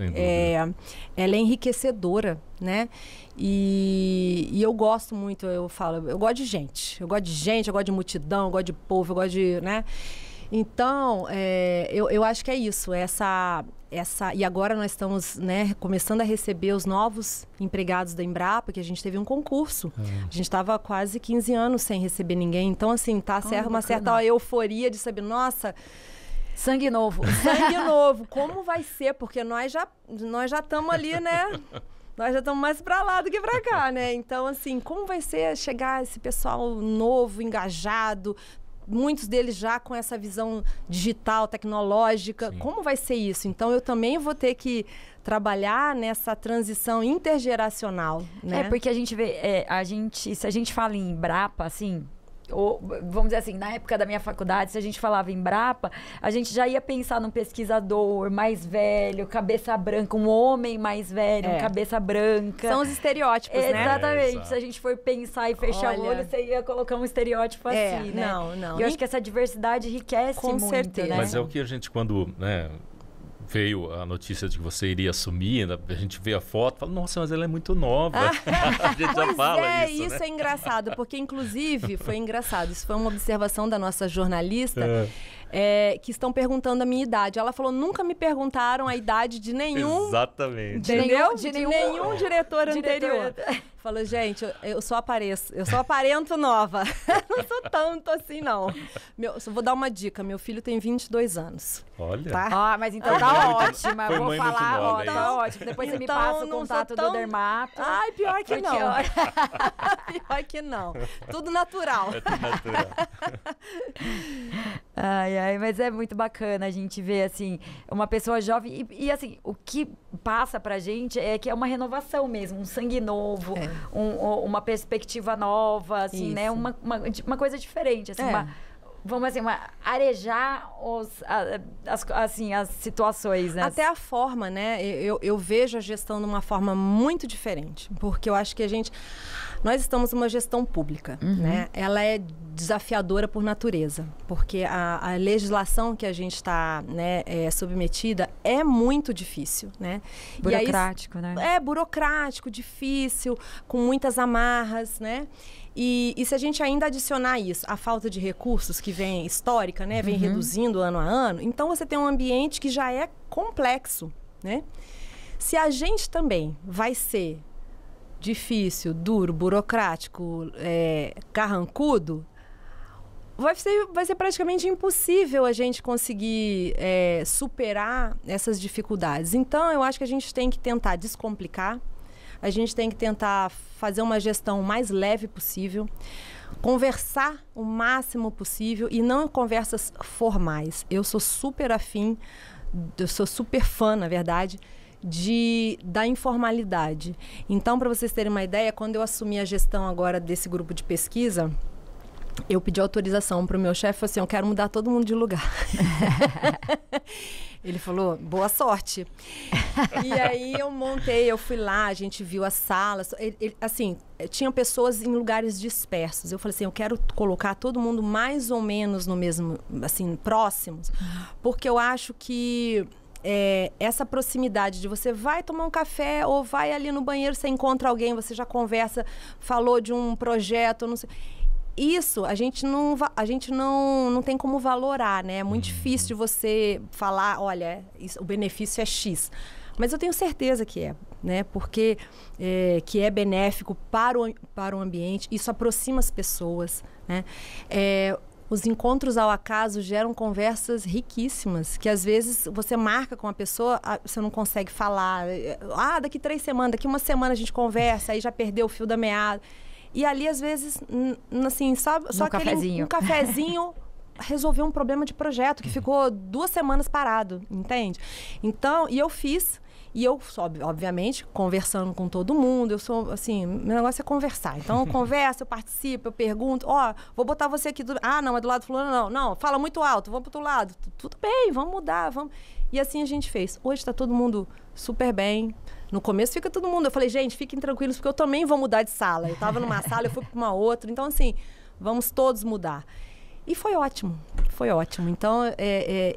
Ela é enriquecedora, né? E eu gosto muito, eu gosto de gente. Eu gosto de multidão, eu gosto de povo, eu gosto de... né? Então, eu acho que é isso, e agora nós estamos, né, começando a receber os novos empregados da Embrapa, que a gente teve um concurso. A gente estava quase 15 anos sem receber ninguém, então assim, uma certa euforia de saber, nossa... Sangue novo. Sangue novo, como vai ser? Porque nós já estamos ali, né... Nós já estamos mais para lá do que para cá, né? Então, assim, como vai ser chegar esse pessoal novo, engajado... Muitos deles já com essa visão digital, tecnológica. Sim. Como vai ser isso? Então, eu também vou ter que trabalhar nessa transição intergeracional, né? Porque a gente vê... se a gente fala em Embrapa, assim... Ou, vamos dizer assim, na época da minha faculdade, se a gente falava Embrapa, a gente já ia pensar num pesquisador mais velho, cabeça branca, um homem mais velho, um cabeça branca. São os estereótipos, né? Exatamente. Se a gente for pensar e fechar o olho, você ia colocar um estereótipo assim, né? Não. E eu acho que essa diversidade enriquece com muito, certeza. né? Mas é o que a gente, quando... né, veio a notícia de que você iria assumir, a gente vê a foto, fala, nossa, mas ela é muito nova. A gente já fala isso, isso né? É engraçado, porque inclusive foi engraçado, isso foi uma observação da nossa jornalista, que estão perguntando a minha idade. Ela falou, nunca me perguntaram a idade de nenhum... Exatamente. Entendeu? De nenhum diretor anterior. Falou, gente, eu só aparento nova. Não sou tanto assim, não. Vou dar uma dica, meu filho tem 22 anos. Olha. Tá? Mas então tá ótima. Eu vou falar, nova, tá ótimo. Depois você me passa o contato do Dermato. Ai, pior que não. Pior que não. Tudo natural. É tudo natural. Mas é muito bacana a gente ver, assim, uma pessoa jovem. E assim, o que passa pra gente é que é uma renovação mesmo, um sangue novo, uma perspectiva nova, assim, né? Uma coisa diferente, assim, vamos assim, arejar as situações, né? Até a forma, né? Eu vejo a gestão de uma forma muito diferente, porque eu acho que nós estamos numa gestão pública, né? Ela é desafiadora por natureza, porque a legislação que a gente está, né, submetida é muito difícil, né? Burocrático, né? É burocrático, difícil, com muitas amarras, né? E se a gente ainda adicionar isso, a falta de recursos que vem histórica, né, vem reduzindo ano a ano, então você tem um ambiente que já é complexo, né? Se a gente também vai ser difícil, duro, burocrático, carrancudo, vai ser praticamente impossível a gente conseguir superar essas dificuldades. Então, eu acho que a gente tem que tentar descomplicar, a gente tem que tentar fazer uma gestão mais leve possível, conversar o máximo possível e não conversas formais. Eu sou super afim, eu sou super fã, na verdade, da informalidade. Então, para vocês terem uma ideia, quando eu assumi a gestão agora desse grupo de pesquisa, eu pedi autorização para o meu chefe, assim, eu quero mudar todo mundo de lugar. Ele falou, boa sorte. E aí eu fui lá, a gente viu as salas. Assim, tinham pessoas em lugares dispersos. Eu falei assim, eu quero colocar todo mundo mais ou menos no mesmo, assim, próximos. Porque eu acho que essa proximidade de você vai tomar um café ou vai ali no banheiro, você encontra alguém, você já conversa, falou de um projeto, não sei... Isso a gente não tem como valorar, né? É muito difícil de você falar, olha, o benefício é X. Mas eu tenho certeza que é, né? Porque que é benéfico para o ambiente, isso aproxima as pessoas, né? Os encontros ao acaso geram conversas riquíssimas, que às vezes você marca com a pessoa, você não consegue falar. Daqui 3 semanas, daqui 1 semana a gente conversa, aí já perdeu o fio da meada. E ali, às vezes, assim, só aquele um cafezinho resolveu um problema de projeto que ficou 2 semanas parado, entende? Então, e eu fiz, e eu, obviamente, conversando com todo mundo, eu sou, assim, meu negócio é conversar. Então, eu converso, eu participo, eu pergunto, vou botar você aqui, não, é do lado do fulano, não, fala muito alto, vamos pro outro lado. Tudo bem, vamos mudar, vamos... E assim a gente fez. Hoje está todo mundo super bem. No começo fica todo mundo. Eu falei, gente, fiquem tranquilos, porque eu também vou mudar de sala. Eu estava numa sala, eu fui para uma outra. Então, assim, vamos todos mudar. E foi ótimo. Foi ótimo. Então,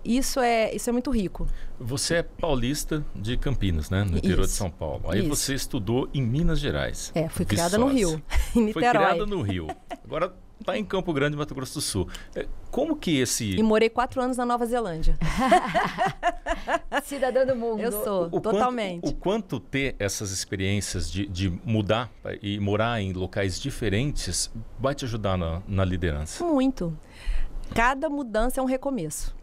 isso é muito rico. Você é paulista de Campinas, né? No interior de São Paulo. Aí você estudou em Minas Gerais. Fui criada no Rio, em Niterói. Foi criada no Rio. Agora está em Campo Grande, Mato Grosso do Sul. Como que esse... E morei 4 anos na Nova Zelândia. Cidadã do mundo. Eu sou, totalmente. O quanto ter essas experiências de mudar e morar em locais diferentes vai te ajudar na liderança? Muito. Cada mudança é um recomeço.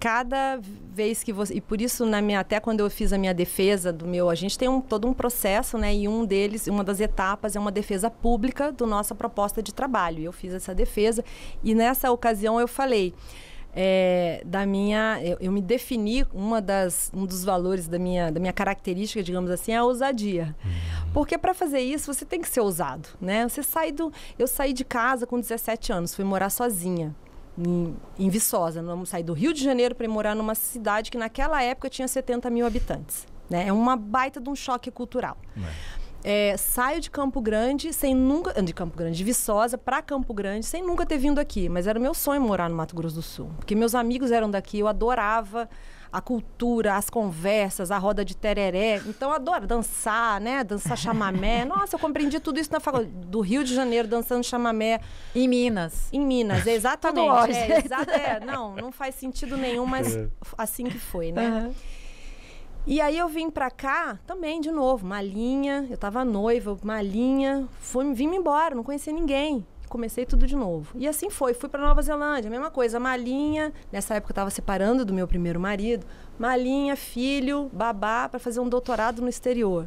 Cada vez que você... E por isso, até quando eu fiz a minha defesa do meu... A gente tem todo um processo, né? E uma das etapas é uma defesa pública da nossa proposta de trabalho. E eu fiz essa defesa. E nessa ocasião eu falei... eu me defini, um dos valores da minha característica, digamos assim, é a ousadia. Porque para fazer isso, você tem que ser ousado, né? Eu saí de casa com 17 anos, fui morar sozinha. Em Viçosa, vamos sair do Rio de Janeiro para ir morar numa cidade que naquela época tinha 70 mil habitantes, né? É uma baita de um choque cultural. Saio de Campo Grande de Viçosa para Campo Grande sem nunca ter vindo aqui, mas era meu sonho morar no Mato Grosso do Sul, porque meus amigos eram daqui, eu adorava a cultura, as conversas, a roda de tereré. Então, eu adoro dançar, né? Dançar chamamé. Nossa, eu compreendi tudo isso na faculdade do Rio de Janeiro, dançando chamamé. Em Minas. Em Minas, exatamente. Não faz sentido nenhum, mas assim que foi, né? Uhum. E aí eu vim pra cá também, de novo, malinha. Eu tava noiva, malinha. Vim embora, não conhecia ninguém. Comecei tudo de novo. E assim foi. Fui para Nova Zelândia, a mesma coisa. Malinha, nessa época eu estava separando do meu primeiro marido. Malinha, filho, babá, para fazer um doutorado no exterior.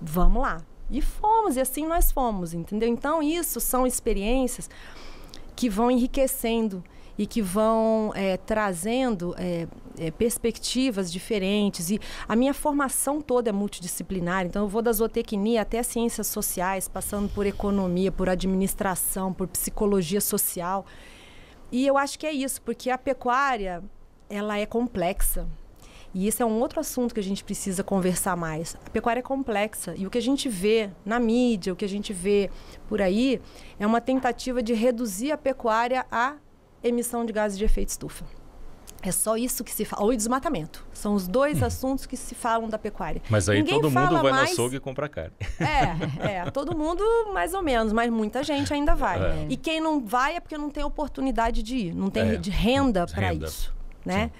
Vamos lá. E fomos, e assim nós fomos, entendeu? Então, isso são experiências que vão enriquecendo e que vão trazendo perspectivas diferentes. E a minha formação toda é multidisciplinar, então eu vou da zootecnia até ciências sociais, passando por economia, por administração, por psicologia social. E eu acho que é isso, porque a pecuária, ela é complexa. E esse é um outro assunto que a gente precisa conversar mais. A pecuária é complexa e o que a gente vê na mídia, o que a gente vê por aí, é uma tentativa de reduzir a pecuária à emissão de gases de efeito estufa. É só isso que se fala. Ou desmatamento. São os 2 assuntos que se falam da pecuária. Mas aí todo mundo vai no açougue e compra carne. Todo mundo mais ou menos, mas muita gente ainda vai. E quem não vai é porque não tem oportunidade de ir, não tem renda para isso, né?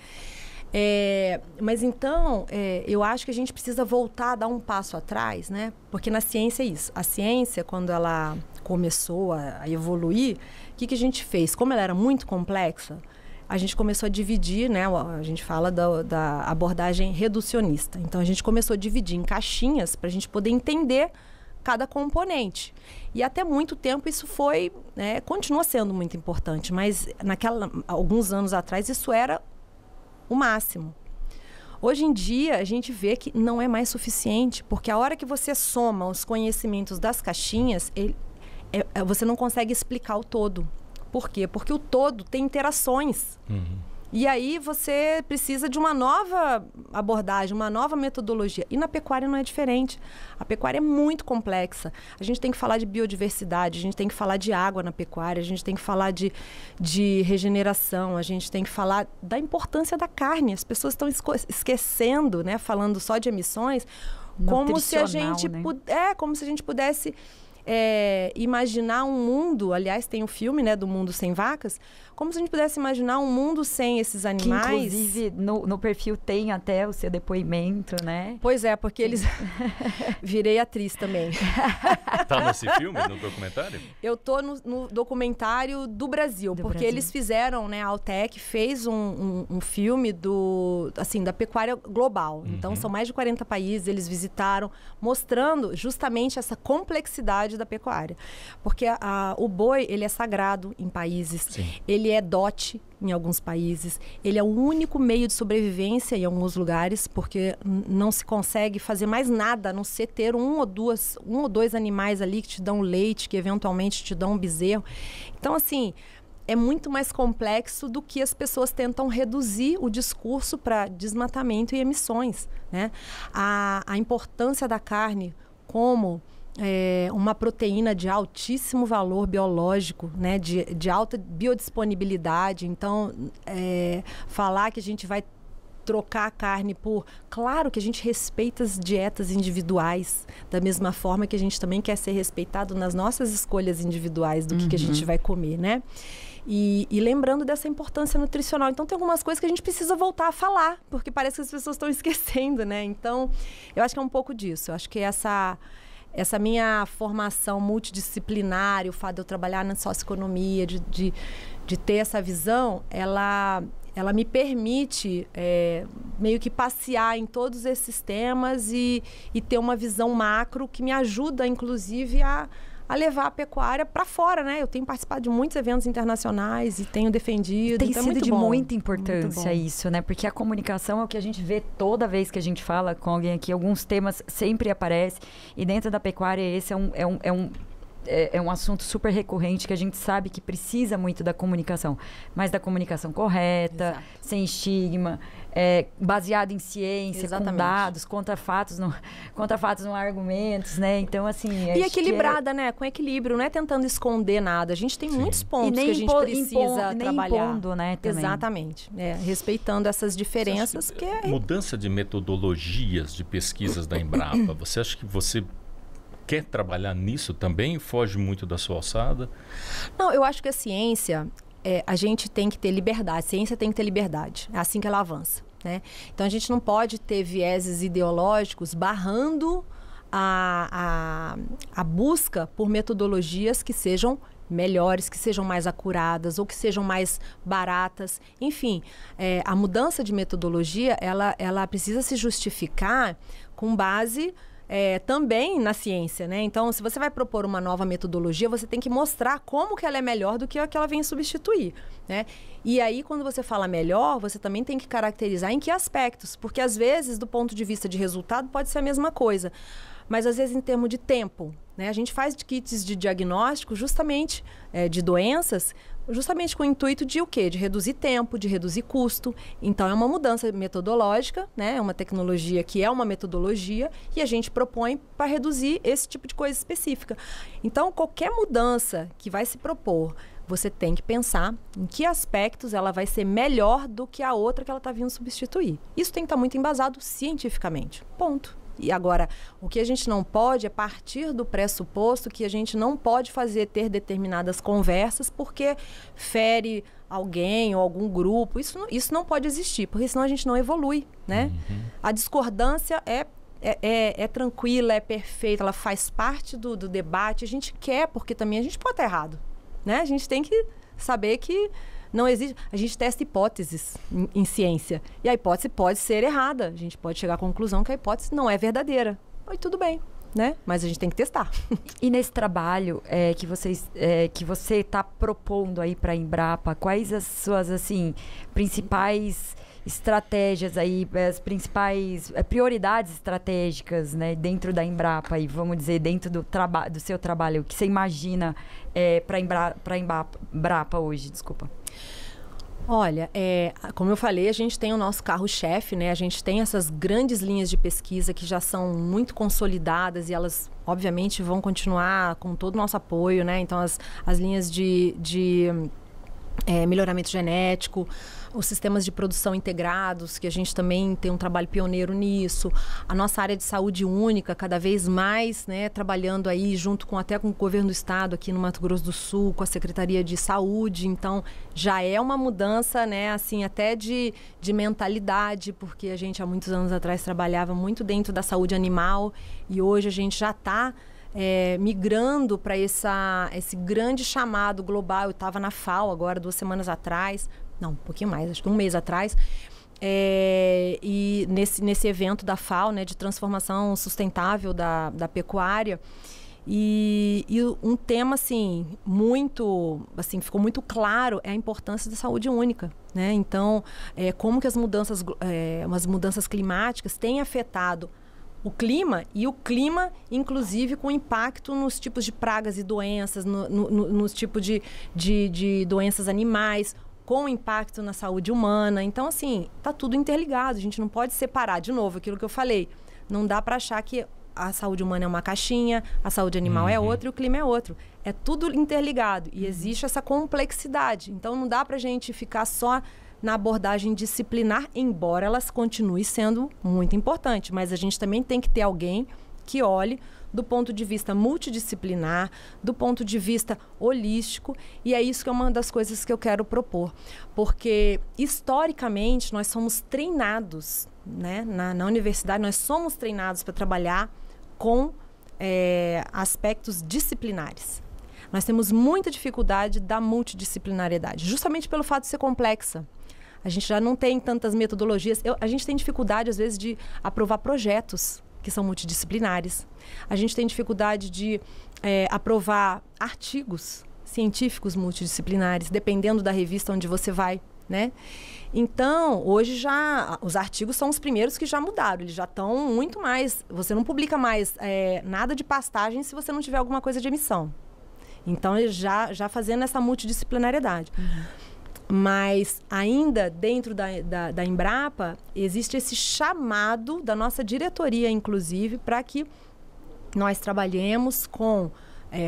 Mas então, eu acho que a gente precisa voltar a dar um passo atrás, né? Porque na ciência é isso. A ciência, quando ela começou a evoluir, o que a gente fez? Como ela era muito complexa, a gente começou a dividir, né? A gente fala da abordagem reducionista. Então, a gente começou a dividir em caixinhas para a gente poder entender cada componente. E até muito tempo isso foi, continua sendo muito importante, mas alguns anos atrás isso era o máximo. Hoje em dia, a gente vê que não é mais suficiente, porque a hora que você soma os conhecimentos das caixinhas, você não consegue explicar o todo. Por quê? Porque o todo tem interações. E aí você precisa de uma nova abordagem, uma nova metodologia. E na pecuária não é diferente. A pecuária é muito complexa. A gente tem que falar de biodiversidade, a gente tem que falar de água na pecuária, a gente tem que falar de regeneração, a gente tem que falar da importância da carne. As pessoas estão esquecendo, né, falando só de emissões, como se a gente, né? Como se a gente pudesse imaginar um mundo, aliás, tem o filme, né, do Mundo Sem Vacas, como se a gente pudesse imaginar um mundo sem esses animais. Que, inclusive, no perfil tem até o seu depoimento, né? Pois é, porque eles... Virei atriz também. Tá nesse filme, no documentário? Eu tô no documentário do Brasil, porque eles fizeram, né, a Altec fez um filme da pecuária global. Então, são mais de 40 países, eles visitaram, mostrando justamente essa complexidade da pecuária. Porque o boi, ele é sagrado em países. Sim. Ele é dote em alguns países. Ele é o único meio de sobrevivência em alguns lugares, porque não se consegue fazer mais nada, a não ser ter um ou dois animais ali que te dão leite, que eventualmente te dão um bezerro. Então, assim, é muito mais complexo do que as pessoas tentam reduzir o discurso para desmatamento e emissões, né? A importância da carne como uma proteína de altíssimo valor biológico, né, de alta biodisponibilidade. Então, falar que a gente vai trocar a carne por... Claro que a gente respeita as dietas individuais, da mesma forma que a gente também quer ser respeitado nas nossas escolhas individuais do que a gente vai comer, né? E lembrando dessa importância nutricional. Então, tem algumas coisas que a gente precisa voltar a falar, porque parece que as pessoas estão esquecendo, né? Então, eu acho que é um pouco disso. Eu acho que essa minha formação multidisciplinar, o fato de eu trabalhar na socioeconomia, de ter essa visão, ela me permite meio que passear em todos esses temas e ter uma visão macro que me ajuda, inclusive, a levar a pecuária para fora, né? Eu tenho participado de muitos eventos internacionais e tenho defendido. Tem sido de muita importância muito isso, né? Porque a comunicação é o que a gente vê toda vez que a gente fala com alguém aqui. Alguns temas sempre aparecem. E dentro da pecuária, esse é um assunto super recorrente que a gente sabe que precisa muito da comunicação. Mas da comunicação correta, exato, sem estigma, baseado em ciência, exatamente, com dados, contra fatos, não argumentos, né? Então, assim... E equilibrada, né? Com equilíbrio, não é tentando esconder nada. A gente tem muitos pontos que a gente precisa trabalhar. Impondo, né? Também. Exatamente. Respeitando essas diferenças. Mudança de metodologias de pesquisas da Embrapa, você acha que você quer trabalhar nisso também? Foge muito da sua alçada? Não, eu acho que a ciência, a gente tem que ter liberdade. A ciência tem que ter liberdade. É assim que ela avança, né? Então, a gente não pode ter vieses ideológicos barrando a busca por metodologias que sejam melhores, que sejam mais acuradas ou que sejam mais baratas. Enfim, a mudança de metodologia, ela precisa se justificar com base... também na ciência, né? Então, se você vai propor uma nova metodologia, você tem que mostrar como que ela é melhor do que a que ela vem substituir, né? E aí, quando você fala melhor, você também tem que caracterizar em que aspectos, porque às vezes, do ponto de vista de resultado, pode ser a mesma coisa, mas às vezes em termos de tempo, né? A gente faz kits de diagnóstico justamente de doenças, justamente com o intuito de o quê? De reduzir tempo, de reduzir custo. Então, é uma mudança metodológica, né? É uma tecnologia que é uma metodologia e a gente propõe para reduzir esse tipo de coisa específica. Então, qualquer mudança que vai se propor, você tem que pensar em que aspectos ela vai ser melhor do que a outra que ela está vindo substituir. Isso tem que estar muito embasado cientificamente. Ponto. E agora, o que a gente não pode é partir do pressuposto que a gente não pode ter determinadas conversas porque fere alguém ou algum grupo. Isso não pode existir, porque senão a gente não evolui, né? A discordância é tranquila, é perfeita, ela faz parte do debate. A gente quer, porque também a gente pode estar errado, né? A gente tem que saber que não existe. A gente testa hipóteses em ciência. E a hipótese pode ser errada. A gente pode chegar à conclusão que a hipótese não é verdadeira. E tudo bem, né? Mas a gente tem que testar. E nesse trabalho que você está propondo aí para a Embrapa, quais as suas, assim, principais estratégias aí, as principais prioridades estratégicas, né, dentro da Embrapa e vamos dizer dentro do seu trabalho, o que você imagina para a Embrapa hoje, desculpa. Olha, como eu falei, a gente tem o nosso carro-chefe, né? A gente tem essas grandes linhas de pesquisa que já são muito consolidadas e elas, obviamente, vão continuar com todo o nosso apoio, né? Então, as linhas de melhoramento genético, os sistemas de produção integrados, que a gente também tem um trabalho pioneiro nisso, a nossa área de saúde única, cada vez mais, né, trabalhando aí junto até com o governo do estado aqui no Mato Grosso do Sul, com a Secretaria de Saúde, então já é uma mudança, né, assim, até de mentalidade, porque a gente há muitos anos atrás trabalhava muito dentro da saúde animal e hoje a gente já está migrando para esse grande chamado global. Eu estava na FAO agora 2 semanas atrás, não, um pouquinho mais, acho que 1 mês atrás, e nesse evento da FAO, né, de transformação sustentável da pecuária, e um tema assim, ficou muito claro, é a importância da saúde única, né? Então, como que as mudanças climáticas têm afetado o clima, e o clima, inclusive, com impacto nos tipos de pragas e doenças, nos tipos de doenças animais, com impacto na saúde humana. Então, assim, tá tudo interligado. A gente não pode separar, de novo, aquilo que eu falei. Não dá para achar que a saúde humana é uma caixinha, a saúde animal é outra e o clima é outro. É tudo interligado e existe essa complexidade. Então, não dá para a gente ficar só na abordagem disciplinar, embora elas continue sendo muito importante. Mas a gente também tem que ter alguém que olhe do ponto de vista multidisciplinar, do ponto de vista holístico, e é isso que é uma das coisas que eu quero propor. Porque, historicamente, nós somos treinados, né? Na universidade, nós somos treinados para trabalhar com aspectos disciplinares. Nós temos muita dificuldade da multidisciplinariedade, justamente pelo fato de ser complexa. A gente já não tem tantas metodologias. A gente tem dificuldade, às vezes, de aprovar projetos que são multidisciplinares. A gente tem dificuldade de aprovar artigos científicos multidisciplinares, dependendo da revista onde você vai, né? Então, hoje os artigos são os primeiros que já mudaram. Eles já estão muito mais... Você não publica mais nada de pastagem se você não tiver alguma coisa de emissão. Então, já fazendo essa multidisciplinariedade. Mas ainda dentro da Embrapa, existe esse chamado da nossa diretoria, inclusive, para que nós trabalhemos com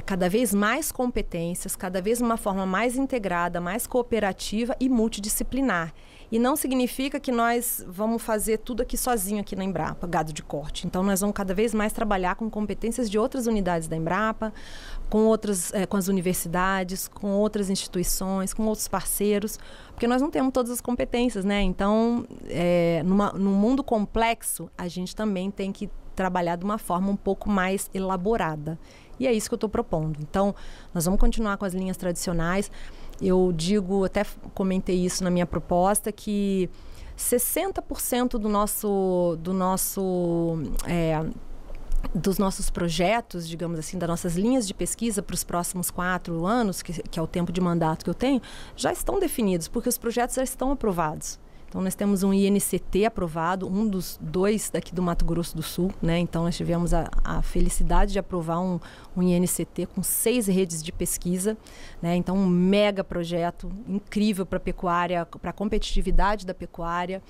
cada vez mais competências, cada vez de uma forma mais integrada, mais cooperativa e multidisciplinar. E não significa que nós vamos fazer tudo aqui sozinho aqui na Embrapa, gado de corte. Então, nós vamos cada vez mais trabalhar com competências de outras unidades da Embrapa, com as universidades, com outras instituições, com outros parceiros, porque nós não temos todas as competências, né? Então, num mundo complexo, a gente também tem que trabalhar de uma forma um pouco mais elaborada. E é isso que eu estou propondo. Então, nós vamos continuar com as linhas tradicionais. Eu digo, até comentei isso na minha proposta, que 60% dos nossos projetos, digamos assim, das nossas linhas de pesquisa para os próximos 4 anos, que é o tempo de mandato que eu tenho, já estão definidos, porque os projetos já estão aprovados. Então, nós temos um INCT aprovado, um dos 2 daqui do Mato Grosso do Sul, né? Então, nós tivemos a felicidade de aprovar um INCT com 6 redes de pesquisa, né? Então, um mega projeto incrível para a pecuária, para a competitividade da pecuária.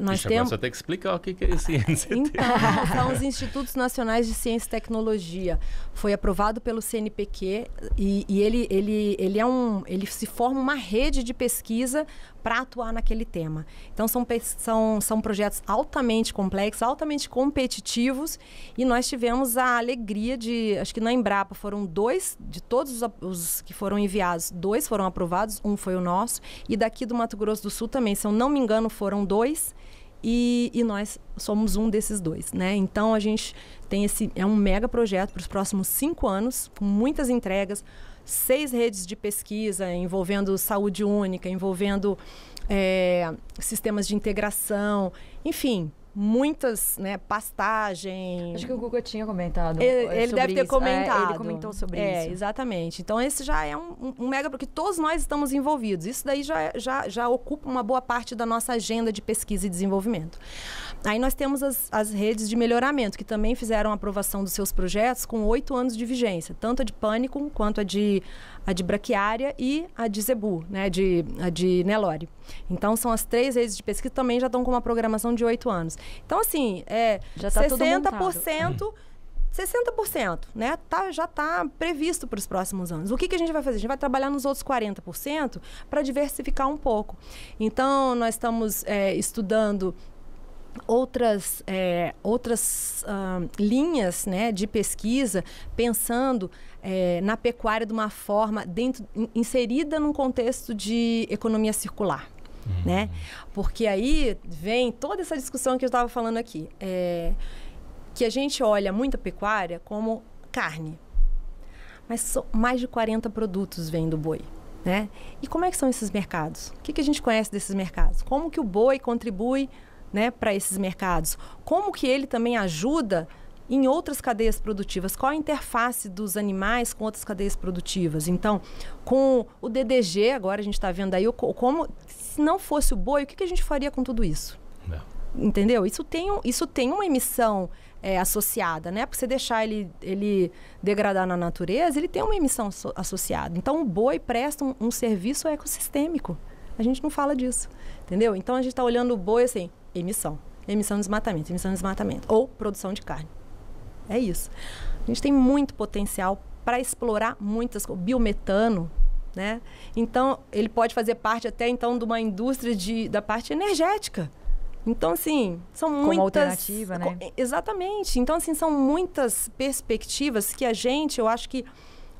Nós temos... Você tem que explicar o que é esse INCT. Então, são os Institutos Nacionais de Ciência e Tecnologia. Foi aprovado pelo CNPq e ele se forma uma rede de pesquisa para atuar naquele tema. Então, são projetos altamente complexos, altamente competitivos, e nós tivemos a alegria acho que na Embrapa foram 2, de todos os que foram enviados, 2 foram aprovados, 1 foi o nosso, e daqui do Mato Grosso do Sul também, se eu não me engano, foram 2, e nós somos um desses 2, né? Então, a gente tem um mega projeto para os próximos 5 anos, com muitas entregas, 6 redes de pesquisa envolvendo saúde única, envolvendo sistemas de integração, enfim, muitas, né, pastagem. Acho que o Guga tinha comentado. Ele deve ter comentado. Ele comentou sobre isso. Exatamente. Então, esse já é um mega, porque todos nós estamos envolvidos. Isso daí já ocupa uma boa parte da nossa agenda de pesquisa e desenvolvimento. Aí nós temos as redes de melhoramento, que também fizeram a aprovação dos seus projetos com 8 anos de vigência, tanto a de pânico quanto a de braquiária e a de zebu, né, a de Nelore. Então, são as 3 redes de pesquisa que também já estão com uma programação de 8 anos. Então, assim, já tá 60%, 60%, né, já está previsto para os próximos anos. O que a gente vai fazer? A gente vai trabalhar nos outros 40% para diversificar um pouco. Então, nós estamos estudando outras linhas, né, de pesquisa, pensando na pecuária de uma forma inserida num contexto de economia circular. Né? Porque aí vem toda essa discussão que eu estava falando aqui, que a gente olha muito a pecuária como carne, mas mais de 40 produtos vêm do boi. Né? E como é que são esses mercados? O que a gente conhece desses mercados? Como que o boi contribui, né, para esses mercados? Como que ele também ajuda em outras cadeias produtivas? Qual a interface dos animais com outras cadeias produtivas? Então, com o DDG, agora a gente está vendo aí, como, se não fosse o boi, o que a gente faria com tudo isso? Entendeu? Isso tem uma emissão associada, né? Porque você deixar ele degradar na natureza, ele tem uma emissão associada. Então, o boi presta um serviço ecossistêmico. A gente não fala disso, entendeu? Então, a gente está olhando o boi assim, emissão de desmatamento, ou produção de carne. É isso. A gente tem muito potencial para explorar muitas coisas. Biometano, né? Então, ele pode fazer parte até, então, de uma indústria da parte energética. Então, assim, são muitas... Como alternativa, né? Exatamente. Então, assim, são muitas perspectivas que eu acho que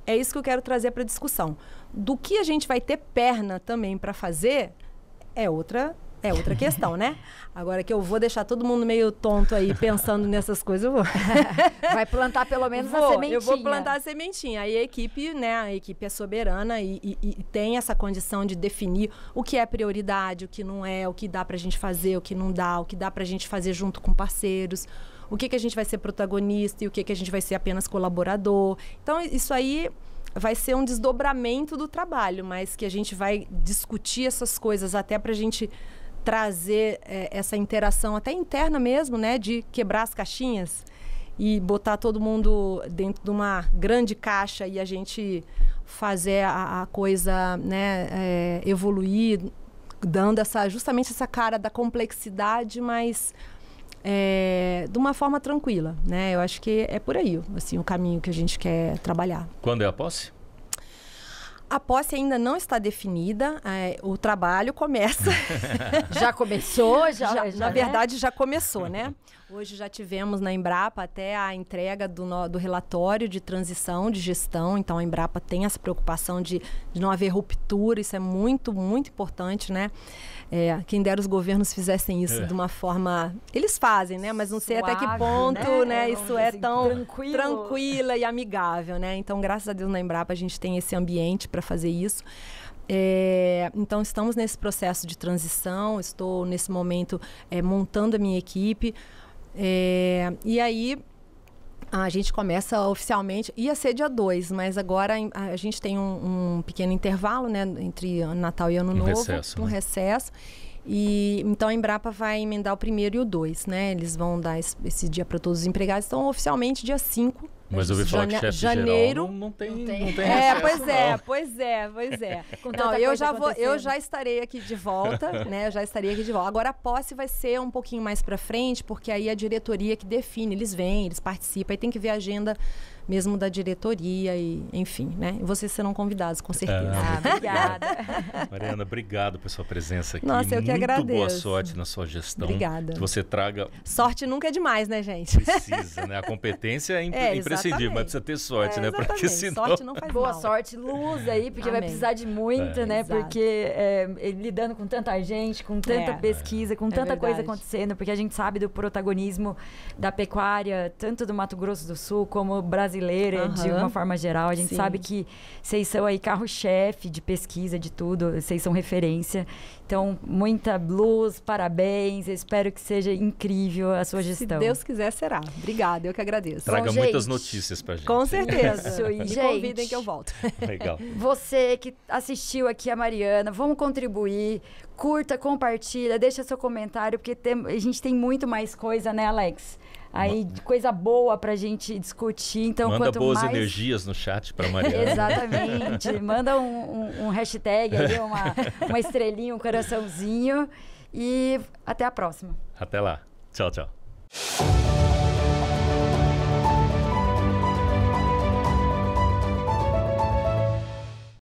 é isso que eu quero trazer para a discussão. Do que a gente vai ter perna também para fazer é outra questão, né? Agora que eu vou deixar todo mundo meio tonto aí pensando nessas coisas, eu vou. Vai plantar pelo menos a sementinha. Eu vou plantar a sementinha. Aí a equipe, né? A equipe é soberana e tem essa condição de definir o que é prioridade, o que não é, o que dá pra gente fazer, o que não dá, o que dá pra gente fazer junto com parceiros, o que a gente vai ser protagonista e o que a gente vai ser apenas colaborador. Então, isso aí vai ser um desdobramento do trabalho, mas que a gente vai discutir essas coisas até pra gente trazer essa interação até interna mesmo, né, de quebrar as caixinhas e botar todo mundo dentro de uma grande caixa e a gente fazer a coisa, né, evoluir, dando justamente essa cara da complexidade, mas de uma forma tranquila, né? Eu acho que é por aí, assim, o caminho que a gente quer trabalhar. Quando é a posse? A posse ainda não está definida, o trabalho começa. Já começou? Na verdade, já começou, né? Hoje já tivemos na Embrapa até a entrega do relatório de transição de gestão. Então, a Embrapa tem essa preocupação de não haver ruptura. Isso é muito, muito importante, né? Quem dera os governos fizessem isso de uma forma... Eles fazem, né? Mas não sei suave, até que ponto, né? Isso é assim, tão tranquila e amigável, né? Então, graças a Deus, na Embrapa a gente tem esse ambiente para fazer isso. Então, estamos nesse processo de transição. Estou, nesse momento, montando a minha equipe. E aí... A gente começa oficialmente, ia ser dia 2, mas agora a gente tem um pequeno intervalo, né, entre Natal e Ano Novo, recesso. E então a Embrapa vai emendar o 1º e o 2, né? Eles vão dar esse dia para todos os empregados. Então, oficialmente, dia 5. Mas eu ouvi falar que chefe geral não tem recesso, pois é. Não, eu já estarei aqui de volta, né? Agora a posse vai ser um pouquinho mais para frente, porque aí a diretoria que define, eles vêm, eles participam, aí tem que ver a agenda mesmo da diretoria e, enfim, né? E vocês serão convidados, com certeza. Obrigada. Mariana, obrigado pela sua presença aqui. Nossa, eu que agradeço. Muito boa sorte na sua gestão. Obrigada. Que você traga... Sorte nunca é demais, né, gente? Precisa, né? A competência é imprescindível, mas precisa ter sorte, né? Porque senão... Sorte não faz boa mal. Sorte, luz aí, porque vai precisar de muito, né? Exato. Porque lidando com tanta gente, com tanta pesquisa, com tanta coisa acontecendo, porque a gente sabe do protagonismo da pecuária, tanto do Mato Grosso do Sul como brasileiro, brasileira, de uma forma geral. A gente sabe que vocês são aí carro-chefe de pesquisa, de tudo. Vocês são referência. Então, muita luz, parabéns. Eu espero que seja incrível a sua gestão. Se Deus quiser, será. Obrigada, eu que agradeço. Traga muitas notícias pra gente. Com certeza. E, me convidem que eu volto. Legal. Você que assistiu aqui a Mariana, vamos contribuir. Curta, compartilha, deixa seu comentário, porque a gente tem muito mais coisa, né, Alex? Aí, coisa boa pra gente discutir. Então, manda quanto boas mais... energias no chat pra Mariana. Exatamente. Manda um hashtag aí, uma estrelinha, um coraçãozinho. E até a próxima. Até lá. Tchau, tchau.